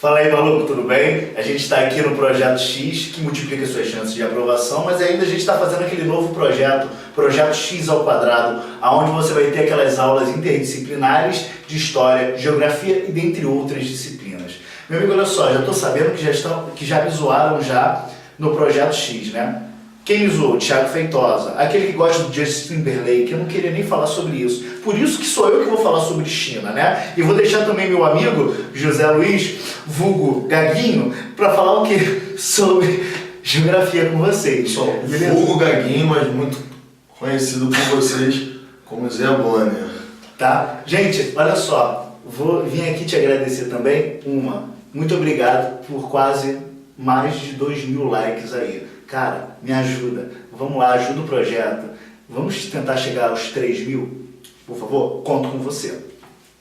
Fala aí, maluco, tudo bem? A gente está aqui no Projeto X, que multiplica suas chances de aprovação, mas ainda a gente está fazendo aquele novo projeto, Projeto X ao quadrado, onde você vai ter aquelas aulas interdisciplinares de História, Geografia e dentre outras disciplinas. Meu amigo, olha só, já estou sabendo que já me zoaram já no Projeto X, né? Quem me zoou? Thiago Feitosa, aquele que gosta do Justin Timberlake, eu não queria nem falar sobre isso. Por isso que sou eu que vou falar sobre China, né? E vou deixar também meu amigo José Luiz, vulgo Gaguinho, para falar o quê? Sobre geografia com vocês. Vulgo Gaguinho, mas muito conhecido por vocês como Zé Bonner. Tá? Gente, olha só, vou vir aqui te agradecer também. Muito obrigado por quase mais de 2.000 likes aí. Cara, me ajuda. Vamos lá, ajuda o projeto. Vamos tentar chegar aos 3.000? Por favor, conto com você.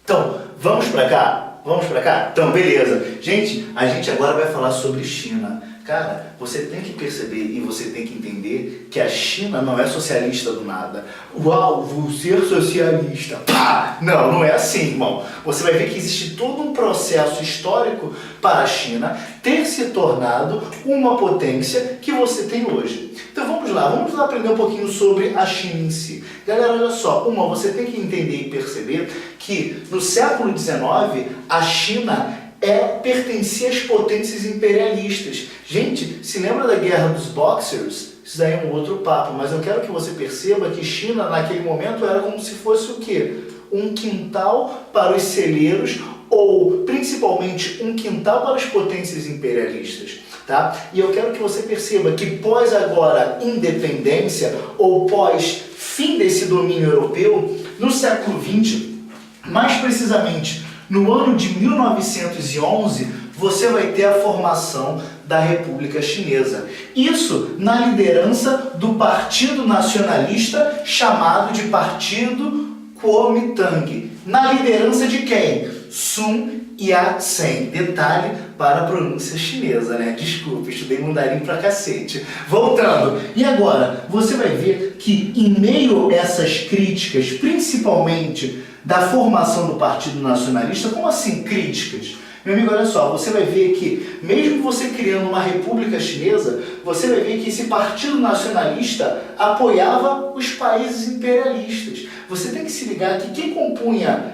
Então, vamos pra cá? Vamos pra cá? Então, beleza. Gente, a gente agora vai falar sobre China. Cara, você tem que perceber e você tem que entender que a China não é socialista do nada. Uau, vou ser socialista. Pá! Não, não é assim, irmão. Você vai ver que existe todo um processo histórico para a China ter se tornado uma potência que você tem hoje. Então vamos lá aprender um pouquinho sobre a China em si. Galera, olha só, você tem que entender e perceber que no século XIX a China pertencia às potências imperialistas. Gente, se lembra da Guerra dos Boxers? Isso daí é um outro papo, mas eu quero que você perceba que China naquele momento era como se fosse o quê? Um quintal para os celeiros ou principalmente um quintal para as potências imperialistas. Tá? E eu quero que você perceba que pós agora independência ou pós fim desse domínio europeu, no século XX, mais precisamente no ano de 1911, você vai ter a formação da República Chinesa. Isso na liderança do Partido Nacionalista chamado de Partido Kuomintang. Na liderança de quem? Sun Yat-sen. Detalhe para a pronúncia chinesa, né? Desculpa, estudei mandarim pra cacete. Voltando. E agora, você vai ver que em meio a essas críticas, principalmente da formação do Partido Nacionalista, como assim críticas? Meu amigo, olha só, você vai ver que mesmo você criando uma república chinesa, você vai ver que esse Partido Nacionalista apoiava os países imperialistas. Você tem que se ligar que quem compunha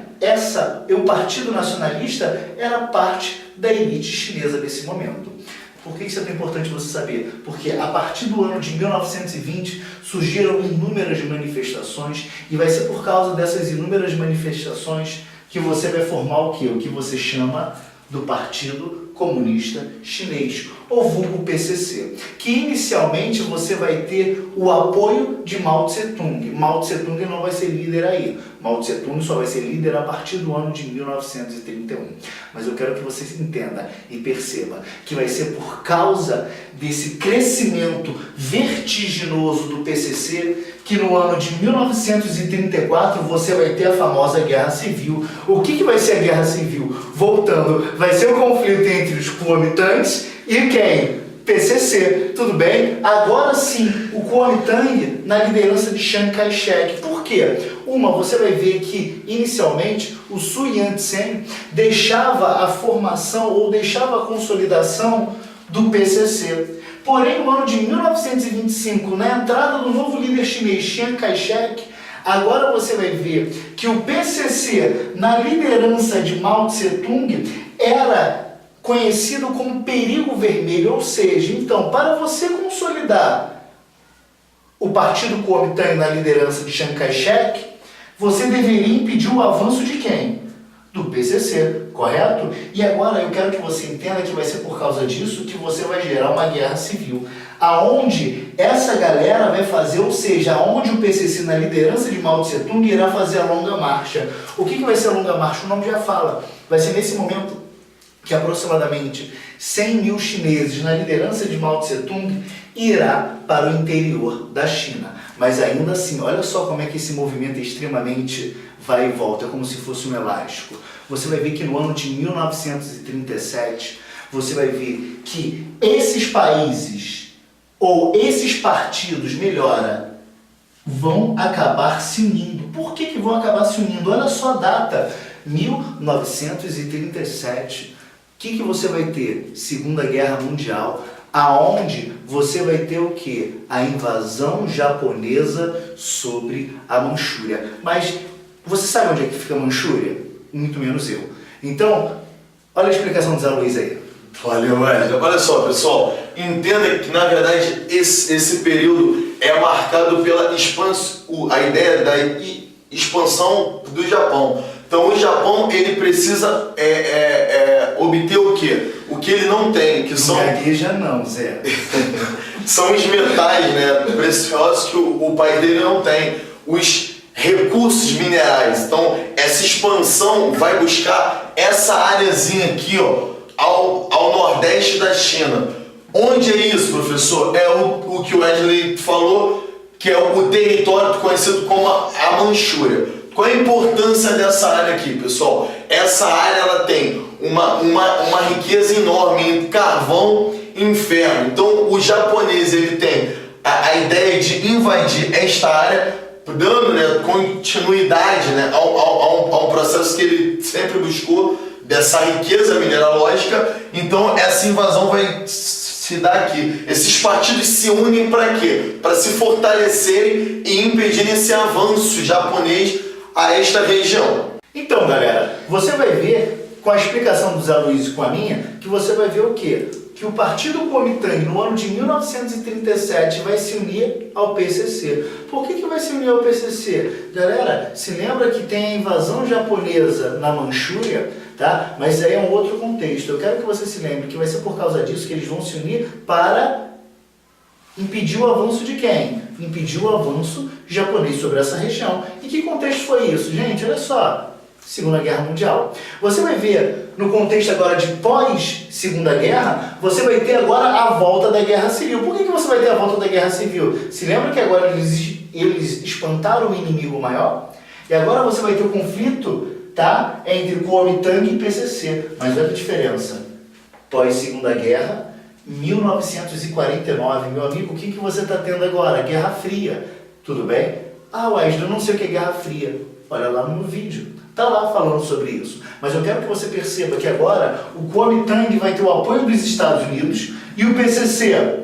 o Partido Nacionalista era parte da elite chinesa desse momento. Por que isso é tão importante você saber? Porque a partir do ano de 1920 surgiram inúmeras manifestações e vai ser por causa dessas inúmeras manifestações que você vai formar o quê? O que você chama do Partido Comunista Chinês, ou vulgo PCC, que inicialmente você vai ter o apoio de Mao Tse-tung. Mao Tse-tung não vai ser líder aí. Mao Tse-tung só vai ser líder a partir do ano de 1931. Mas eu quero que você entenda e perceba que vai ser por causa desse crescimento vertiginoso do PCC que no ano de 1934 você vai ter a famosa Guerra Civil. O que vai ser a Guerra Civil? Voltando, vai ser o conflito entre os Kuomintangs e quem? PCC, tudo bem? Agora sim, o Kuomintang na liderança de Chiang Kai-shek. Por quê? Você vai ver que, inicialmente, o Sun Yat-sen deixava a formação ou deixava a consolidação do PCC. Porém, no ano de 1925, na entrada do novo líder chinês, Chiang Kai-shek, agora você vai ver que o PCC, na liderança de Mao Tse-tung, era conhecido como perigo vermelho, ou seja, então, para você consolidar o Partido Kuomintang na liderança de Chiang Kai-shek, você deveria impedir o avanço de quem? Do PCC, correto? E agora eu quero que você entenda que vai ser por causa disso que você vai gerar uma guerra civil, aonde essa galera vai fazer, ou seja, aonde o PCC na liderança de Mao Tse-tung irá fazer a longa marcha. O que vai ser a longa marcha? O nome já fala. Vai ser nesse momento que aproximadamente 100.000 chineses na liderança de Mao Tse-tung irá para o interior da China. Mas ainda assim, olha só como é que esse movimento é extremamente vai e volta, é como se fosse um elástico. Você vai ver que no ano de 1937, você vai ver que esses países, ou esses partidos, vão acabar se unindo. Por que vão acabar se unindo? Olha só a data, 1937. que você vai ter? Segunda Guerra Mundial, aonde você vai ter o quê? A invasão japonesa sobre a Manchúria. Mas você sabe onde é que fica a Manchúria? Muito menos eu. Então, olha a explicação do Zé Luiz aí. Valeu, Wesley. Olha só, pessoal, entenda que na verdade esse período é marcado pela a ideia da expansão do Japão. Então o Japão ele precisa obter o quê? O que ele não tem, que são... Não gagueja não, Zé. São os metais, né, preciosos que o país dele não tem. Os recursos minerais. Então essa expansão vai buscar essa áreazinha aqui, ó, ao nordeste da China. Onde é isso, professor? É o que o Wesley falou, que é o território conhecido como a Manchúria. Qual a importância dessa área aqui, pessoal? Essa área ela tem uma riqueza enorme em carvão e ferro. Então o japonês ele tem a ideia de invadir esta área, dando, né, continuidade, né, a um processo que ele sempre buscou, dessa riqueza mineralógica. Então essa invasão vai se dar aqui. Esses partidos se unem para quê? Para se fortalecerem e impedirem esse avanço japonês a esta região. Então, galera, você vai ver, com a explicação do Zé Luiz e com a minha, que você vai ver o quê? Que o Partido Kuomintang, no ano de 1937, vai se unir ao PCC. Por que vai se unir ao PCC? Galera, se lembra que tem a invasão japonesa na Manchúria, tá? Mas aí é um outro contexto. Eu quero que você se lembre que vai ser por causa disso que eles vão se unir para impedir o avanço de quem? Impedir o avanço japonês sobre essa região. E que contexto foi isso? Gente, olha só. Segunda Guerra Mundial. Você vai ver, no contexto agora de pós-Segunda Guerra, você vai ter agora a volta da Guerra Civil. Por que você vai ter a volta da Guerra Civil? Se lembra que agora eles espantaram o inimigo maior? E agora você vai ter o conflito, tá, entre Kuomintang e PCC. Mas olha a diferença. Pós-Segunda Guerra, 1949, meu amigo, o que você está tendo agora? Guerra Fria. Tudo bem? Ah, Wesley, eu não sei o que é Guerra Fria. Olha lá no meu vídeo. Está lá falando sobre isso. Mas eu quero que você perceba que agora o Kuomintang vai ter o apoio dos Estados Unidos e o PCC,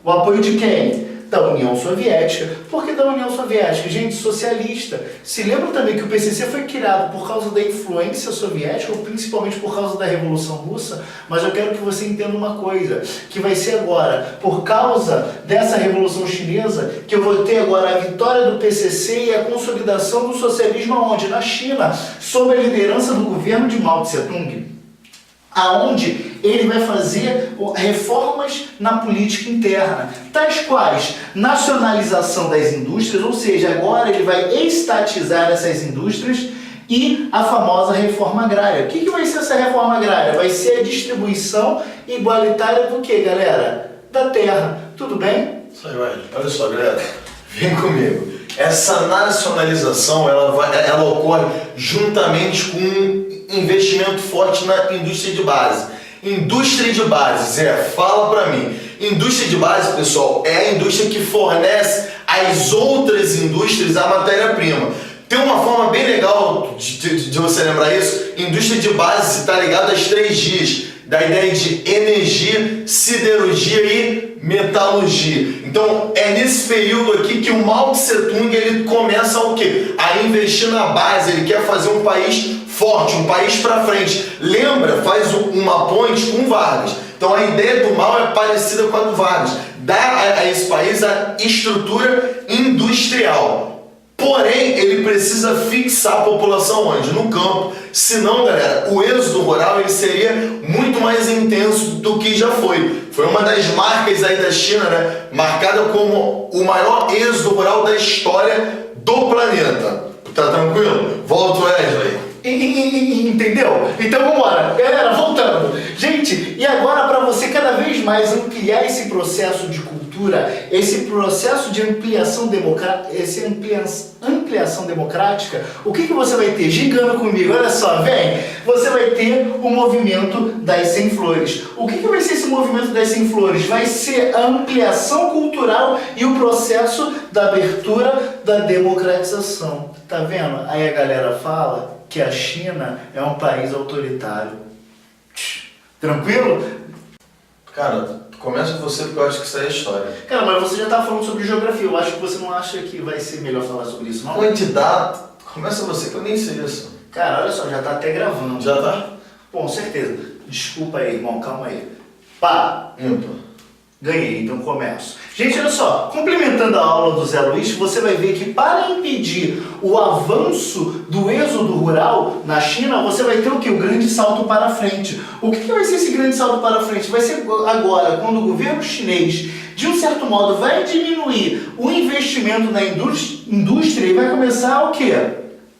o apoio de quem? Da União Soviética. Por que da União Soviética? Gente, socialista. Se lembra também que o PCC foi criado por causa da influência soviética, ou principalmente por causa da Revolução Russa, mas eu quero que você entenda uma coisa, que vai ser agora, por causa dessa Revolução Chinesa, que eu vou ter agora a vitória do PCC e a consolidação do socialismo aonde? Na China, sob a liderança do governo de Mao Tse-tung, aonde ele vai fazer reformas na política interna, tais quais nacionalização das indústrias, ou seja, agora ele vai estatizar essas indústrias, e a famosa reforma agrária. O que vai ser essa reforma agrária? Vai ser a distribuição igualitária do que, galera? Da terra. Tudo bem? Isso aí, Wesley. Olha só, galera. Vem comigo. Essa nacionalização ela ocorre juntamente com um investimento forte na indústria de base. Indústria de base, Zé, fala pra mim. Indústria de base, pessoal, é a indústria que fornece às outras indústrias a matéria-prima. Tem uma forma bem legal de você lembrar isso. Indústria de base está ligada às 3 Gs, da ideia de energia, siderurgia e metalurgia. Então é nesse período aqui que o Mao Tse-tung ele começa o quê? A investir na base. Ele quer fazer um país forte, um país para frente. Lembra? Faz uma ponte com Vargas. Então a ideia do Mao é parecida com a do Vargas. Dá a esse país a estrutura industrial. Porém, ele precisa fixar a população onde? No campo. Senão, galera, o êxodo rural ele seria muito mais intenso do que já foi. Foi uma das marcas aí da China, né? Marcada como o maior êxodo rural da história do planeta. Tá tranquilo? Volta, Wesley. Entendeu? Então vamos embora. Galera, voltando. Gente, e agora para você cada vez mais ampliar esse processo de cultura, esse processo de ampliação democrática, o que você vai ter? Gigando comigo, olha só, vem. Você vai ter o movimento das 100 flores. O que vai ser esse movimento das 100 flores? Vai ser a ampliação cultural e o processo da abertura da democratização. Tá vendo? Aí a galera fala que a China é um país autoritário. Tranquilo? Cara, começa você porque eu acho que isso aí é história. Cara, mas você já estava falando sobre geografia, eu acho que você não acha que vai ser melhor falar sobre isso, não? Candidato, começa você que eu nem sei isso. Cara, olha só, já tá até gravando. Já tá? Com certeza. Desculpa aí, irmão, calma aí. Pá, Ímpar. ganhei, então começo. Gente, olha só, complementando a aula do Zé Luiz, você vai ver que para impedir o avanço do êxodo rural na China, você vai ter o quê? O grande salto para frente. O que vai ser esse grande salto para frente? Vai ser agora, quando o governo chinês, de um certo modo, vai diminuir o investimento na indústria e vai começar o quê?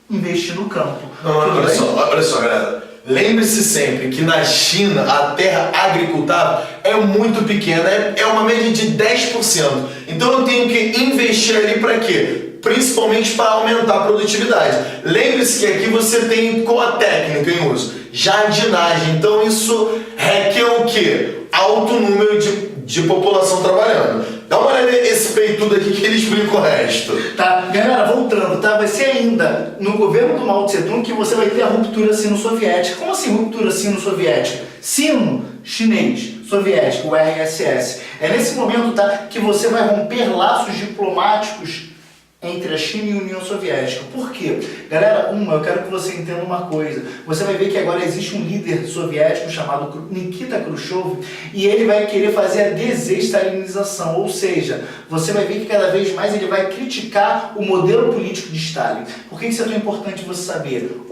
Investir no campo. Olha só, galera. Lembre-se sempre que na China a terra agricultável é muito pequena, é uma média de 10%. Então eu tenho que investir ali para quê? Principalmente para aumentar a produtividade. Lembre-se que aqui você tem qual a técnica em uso? Jardinagem. Então isso requer o quê? Alto número de população trabalhando. Dá uma olhada nesse peitudo aqui que ele explica o resto. Tá, galera, voltando, tá? Vai ser ainda no governo do Mao Tse Tung que você vai ter a ruptura sino-soviética. Como assim ruptura sino-soviética? Sino chinês, soviético, o RSS. É nesse momento, tá, que você vai romper laços diplomáticos entre a China e a União Soviética. Por quê? Galera, eu quero que você entenda uma coisa. Você vai ver que agora existe um líder soviético chamado Nikita Khrushchev e ele vai querer fazer a desestalinização, ou seja, você vai ver que cada vez mais ele vai criticar o modelo político de Stalin. Por que isso é tão importante você saber?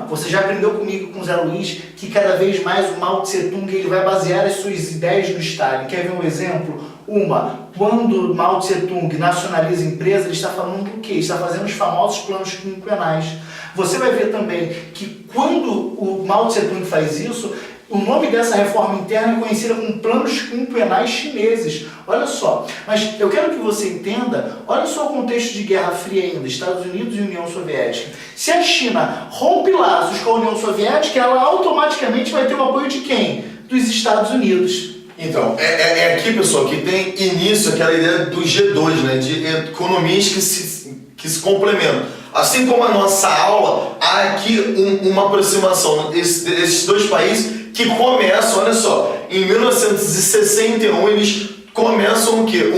Você já aprendeu comigo com o Zé Luiz que cada vez mais o Mao Tse Tung ele vai basear as suas ideias no Stalin. Quer ver um exemplo? Quando Mao Tse Tung nacionaliza a empresa, ele está falando do quê? Ele está fazendo os famosos planos quinquenais. Você vai ver também que quando o Mao Tse Tung faz isso, o nome dessa reforma interna é conhecida como planos quinquenais chineses. Olha só, mas eu quero que você entenda, olha só o contexto de Guerra Fria ainda, Estados Unidos e União Soviética. Se a China rompe laços com a União Soviética, ela automaticamente vai ter o apoio de quem? Dos Estados Unidos. Então, é aqui, pessoal, que tem início aquela ideia do G2, né, de economias que se complementam. Assim como a nossa aula, há aqui uma aproximação desses dois países que começam, olha só, em 1961 eles começam o quê?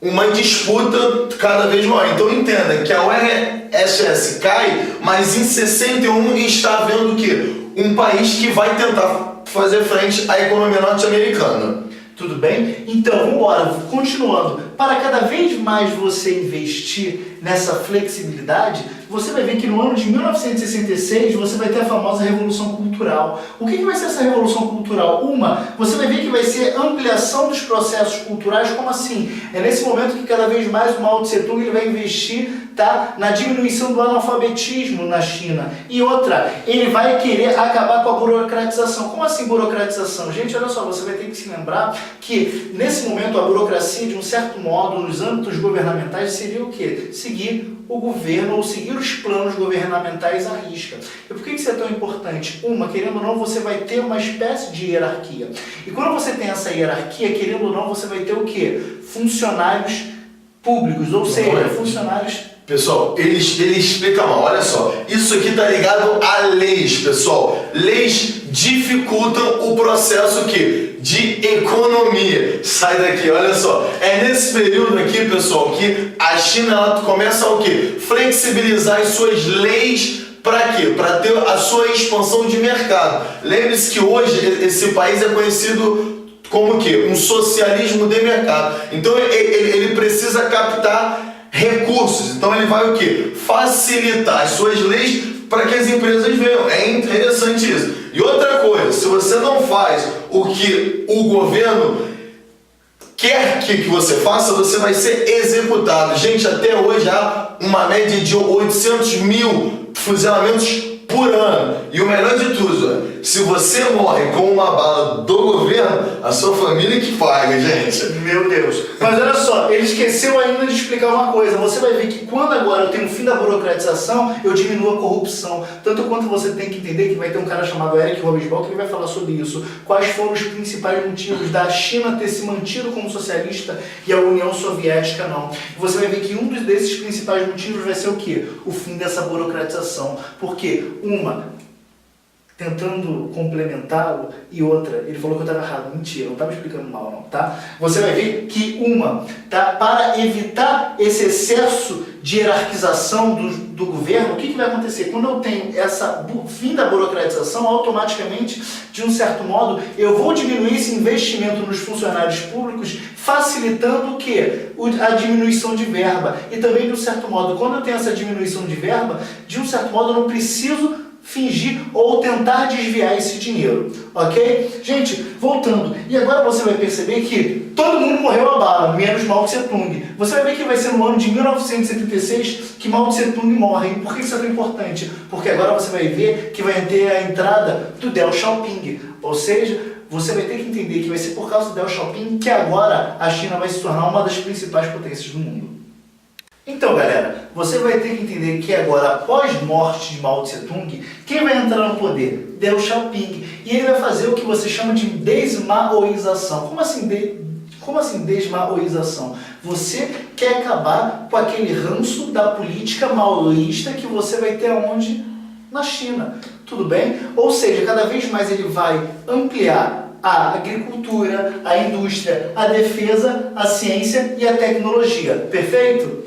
Uma disputa cada vez maior. Então entenda que a URSS cai, mas em 61 está havendo o quê? Um país que vai tentar fazer frente à economia norte-americana. Tudo bem? Então, vamos embora. Continuando. Para cada vez mais você investir nessa flexibilidade, você vai ver que no ano de 1966 você vai ter a famosa Revolução Cultural. O que vai ser essa Revolução Cultural? Você vai ver que vai ser ampliação dos processos culturais. Como assim? É nesse momento que cada vez mais o Mao Tse Tung ele vai investir na diminuição do analfabetismo na China. E outra, ele vai querer acabar com a burocratização. Como assim burocratização? Gente, olha só, você vai ter que se lembrar que nesse momento a burocracia, de um certo modo, nos âmbitos governamentais, seria o quê? Seguir o governo ou seguir os planos governamentais à risca. E por que isso é tão importante? Querendo ou não, você vai ter uma espécie de hierarquia. E quando você tem essa hierarquia, querendo ou não, você vai ter o quê? Funcionários públicos, ou seja, funcionários... Pessoal, ele explica mal, olha só, isso aqui tá ligado a leis, pessoal. Leis dificultam o processo aqui de economia. Sai daqui, olha só. É nesse período aqui, pessoal, que a China ela começa a flexibilizar as suas leis. Para quê? Para ter a sua expansão de mercado. Lembre-se que hoje esse país é conhecido como o quê? Um socialismo de mercado. Então ele precisa captar recursos, então ele vai o quê? Facilitar as suas leis para que as empresas venham. É interessante isso. E outra coisa, se você não faz o que o governo quer que você faça, você vai ser executado. Gente, até hoje há uma média de 800 mil fuzilamentos por ano. E o melhor de tudo, se você morre com uma bala do governo, a sua família que paga, gente. Meu Deus. Mas olha só, ele esqueceu ainda de explicar uma coisa. Você vai ver que quando agora eu tenho o fim da burocratização, eu diminuo a corrupção. Tanto quanto você tem que entender que vai ter um cara chamado Eric Hobsbawm que ele vai falar sobre isso. Quais foram os principais motivos da China ter se mantido como socialista e a União Soviética não. E você vai ver que um desses principais motivos vai ser o quê? O fim dessa burocratização. Por quê? tentando complementá-lo, e outra, ele falou que eu estava errado. Mentira, eu não estava explicando mal não, tá? Você vai ver que para evitar esse excesso de hierarquização do governo, o que vai acontecer? Quando eu tenho fim da burocratização, automaticamente, de um certo modo, eu vou diminuir esse investimento nos funcionários públicos, facilitando o quê? A diminuição de verba. E também, de um certo modo, quando eu tenho essa diminuição de verba, de um certo modo eu não preciso fingir ou tentar desviar esse dinheiro, ok? Gente, voltando, e agora você vai perceber que todo mundo morreu a bala, menos Mao Tse-tung. Você vai ver que vai ser no ano de 1976 que Mao Tse-tung morre. E por que isso é tão importante? Porque agora você vai ver que vai ter a entrada do Deng Xiaoping, ou seja, você vai ter que entender que vai ser por causa do Deng Xiaoping que agora a China vai se tornar uma das principais potências do mundo. Então, galera, você vai ter que entender que agora, após morte de Mao Tse-tung, quem vai entrar no poder? Deng Xiaoping. E ele vai fazer o que você chama de desmaoização. Como assim desmaoização? Você quer acabar com aquele ranço da política maoísta que você vai ter aonde? Na China. Tudo bem? Ou seja, cada vez mais ele vai ampliar a agricultura, a indústria, a defesa, a ciência e a tecnologia. Perfeito?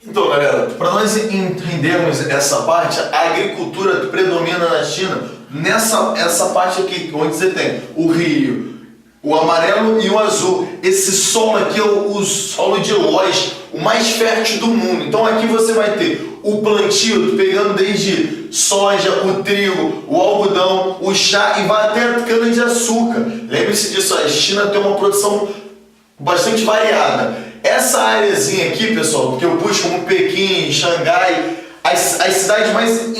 Então, galera, para nós entendermos essa parte, a agricultura predomina na China essa parte aqui, onde você tem o rio, o amarelo e o azul. Esse solo aqui é o solo de Lóis, o mais fértil do mundo. Então aqui você vai ter o plantio, pegando desde soja, o trigo, o algodão, o chá e vai até a cana-de-açúcar. Lembre-se disso, a China tem uma produção bastante variada. Essa áreazinha aqui, pessoal, que eu pus como Pequim, Xangai, as cidades mais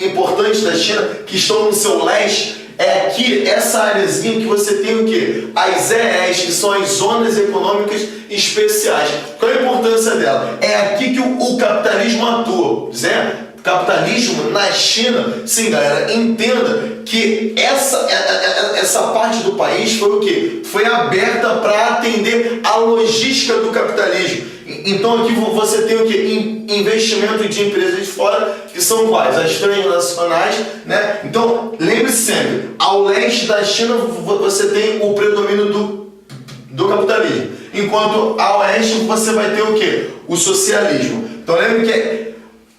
importantes da China, que estão no seu leste, é aqui, essa áreazinha que você tem o quê? As ZEs, que são as Zonas Econômicas Especiais. Qual a importância dela? É aqui que o capitalismo atua. Capitalismo na China, sim, galera, entenda que essa parte do país foi o quê? Foi aberta para atender a logística do capitalismo. Então aqui você tem o quê? Investimento de empresas de fora, que são quais? As transnacionais, né? Então, lembre-se sempre, ao leste da China você tem o predomínio do capitalismo, enquanto ao oeste você vai ter o quê? O socialismo. Então lembre que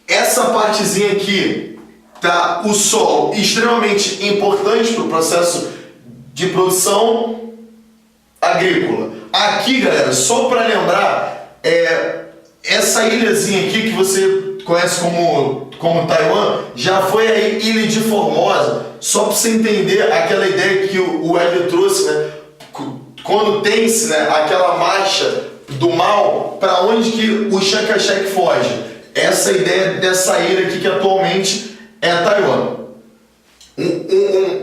essa partezinha aqui, tá? O solo extremamente importante para o processo de produção agrícola. Aqui, galera, só para lembrar, essa ilhazinha aqui que você conhece como Taiwan, já foi a ilha de Formosa, só para você entender aquela ideia que o Ed trouxe, né? Quando tem-se, né, aquela marcha do mal, para onde que o Chiang Kai-shek foge? Essa ideia dessa ilha aqui que atualmente é Taiwan.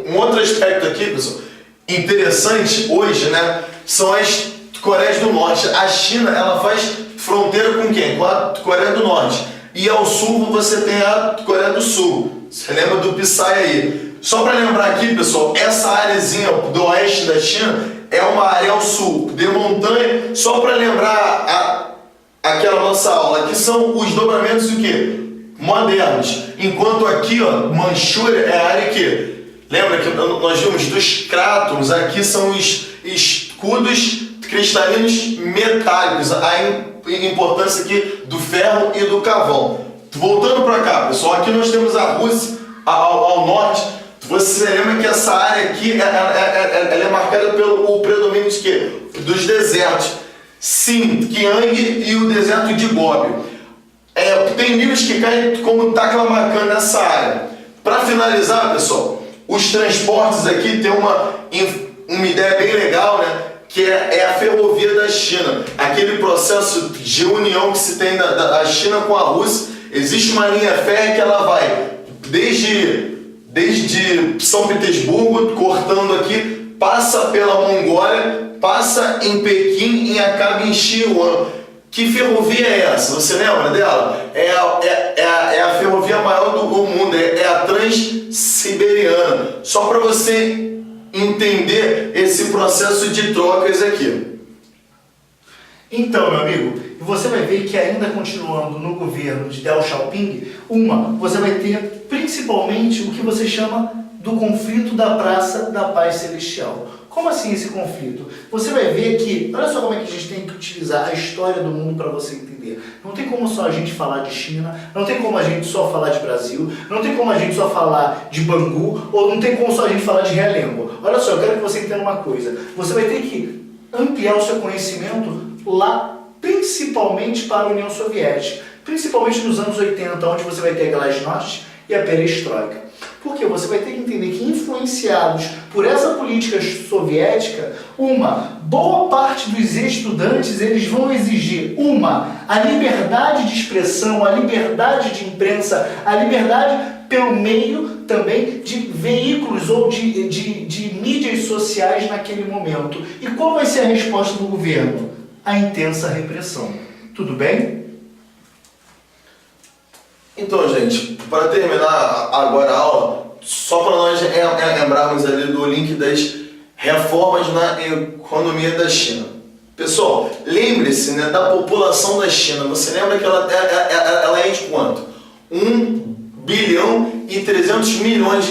Um outro aspecto aqui, pessoal, interessante hoje, né, são as Coreias do Norte. A China, ela faz fronteira com quem? Com a Coreia do Norte. E ao sul você tem a Coreia do Sul. Você lembra do Psy aí? Só para lembrar aqui, pessoal, essa áreazinha do oeste da China é uma área ao sul de montanha. Só para lembrar aquela nossa aula, aqui são os dobramentos do que? Modernos. Enquanto aqui, ó, Manchúria é a área que, lembra que nós vimos dos cráteros, aqui são os escudos cristalinos metálicos, a importância aqui do ferro e do carvão. Voltando para cá, pessoal, aqui nós temos a Rússia ao norte. Você lembra que essa área aqui ela é marcada pelo predomínio de quê? Dos desertos. Sim, Qiang e o deserto de Gobi. Tem níveis que caem como Taklamakan nessa área. Para finalizar, pessoal, os transportes aqui tem uma ideia bem legal, né? Que é a ferrovia da China. Aquele processo de união que se tem da China com a Rússia. Existe uma linha férrea que ela vai desde São Petersburgo, cortando aqui, passa pela Mongólia, passa em Pequim e acaba em Xi'an. Que ferrovia é essa? Você lembra dela? É a ferrovia maior do mundo, é a Transsiberiana. Só para você entender esse processo de trocas aqui. Então, meu amigo, e você vai ver que ainda continuando no governo de Deng Xiaoping, você vai ter principalmente o que você chama do conflito da Praça da Paz Celestial. Como assim esse conflito? Você vai ver que, olha só como é que a gente tem que utilizar a história do mundo para você entender. Não tem como só a gente falar de China, não tem como a gente só falar de Brasil, não tem como a gente só falar de Bangu, ou não tem como só a gente falar de Realengo. Olha só, eu quero que você entenda uma coisa. Você vai ter que ampliar o seu conhecimento lá, principalmente para a União Soviética. Principalmente nos anos 80, onde você vai ter a Glasnost e a Perestroika. Porque você vai ter que entender que, influenciados por essa política soviética, boa parte dos estudantes eles vão exigir a liberdade de expressão, a liberdade de imprensa, a liberdade pelo meio também de veículos ou de mídias sociais naquele momento. E qual vai ser a resposta do governo? A intensa repressão. Tudo bem? Então, gente, para terminar agora a aula, só para nós lembrarmos ali do link das reformas na economia da China. Pessoal, lembre-se, né, da população da China. Você lembra que ela é de quanto? 1,3 bilhão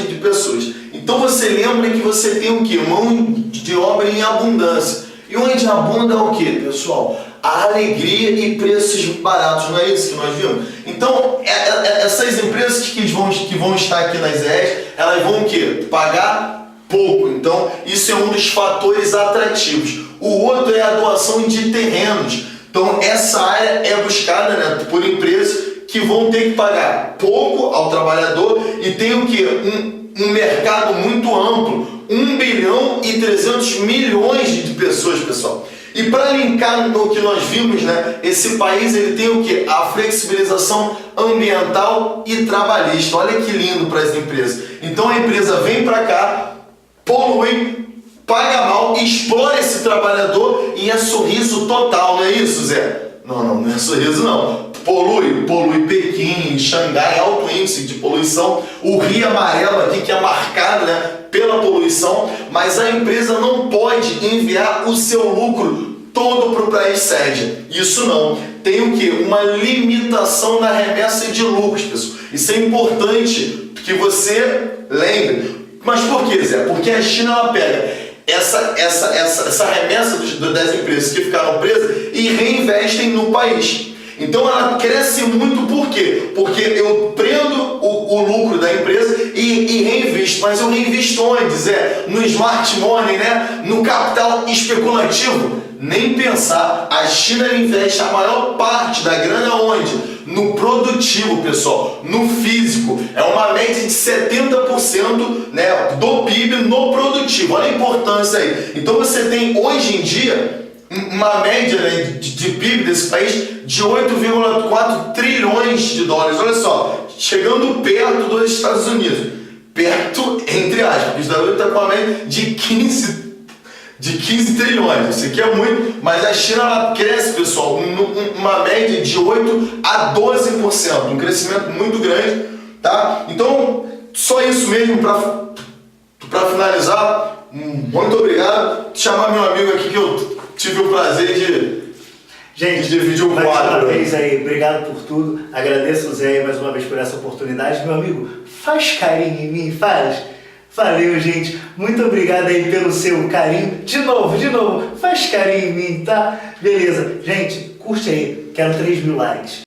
de pessoas. Então você lembra que você tem o quê? Mão de obra em abundância. E onde abunda o quê, pessoal? A alegria e preços baratos, não é isso que nós vimos? Então, essas empresas que vão estar aqui nas EES, elas vão o quê? Pagar pouco. Então, isso é um dos fatores atrativos. O outro é a doação de terrenos. Então, essa área é buscada, né, por empresas que vão ter que pagar pouco ao trabalhador e tem o quê? Um mercado muito amplo. 1,3 bilhão de pessoas, pessoal. E para linkar no que nós vimos, né, esse país ele tem o quê? A flexibilização ambiental e trabalhista. Olha que lindo para as empresas. Então a empresa vem para cá, polui, paga mal, explora esse trabalhador e é sorriso total, não é isso, Zé? Não é sorriso não. Polui Pequim, Xangai, alto índice de poluição. O Rio Amarelo aqui que é marcado, né, pela poluição, mas a empresa não pode enviar o seu lucro todo para o país sede. Isso não. Tem o quê? Uma limitação na remessa de lucros, pessoal. Isso é importante que você lembre. Mas por que, Zé? Porque a China ela pega essa remessa das empresas que ficaram presas e reinvestem no país. Então ela cresce muito por quê? Porque eu prendo o lucro da empresa e reinvisto. Mas eu reinvisto onde, Zé? No smart money, né? No capital especulativo? Nem pensar. A China investe a maior parte da grana onde? No produtivo, pessoal. No físico. É uma média de 70%, né, do PIB no produtivo. Olha a importância aí. Então você tem hoje em dia uma média, né, de PIB desse país de 8,4 trilhões de dólares. Olha só, chegando perto dos Estados Unidos. Perto, entre aspas, porque os Estados Unidos está com uma média de 15 trilhões. Isso aqui é muito, mas a China ela cresce, pessoal, uma média de 8 a 12%. Um crescimento muito grande, tá? Então, só isso mesmo para finalizar. Muito obrigado. Vou chamar meu amigo aqui que eu tive o prazer de dividir o quadro. Mais uma vez aí, obrigado por tudo. Agradeço o Zé mais uma vez por essa oportunidade. Meu amigo, faz carinho em mim, faz. Valeu, gente. Muito obrigado aí pelo seu carinho. De novo, faz carinho em mim, tá? Beleza. Gente, curte aí. Quero 3.000 likes.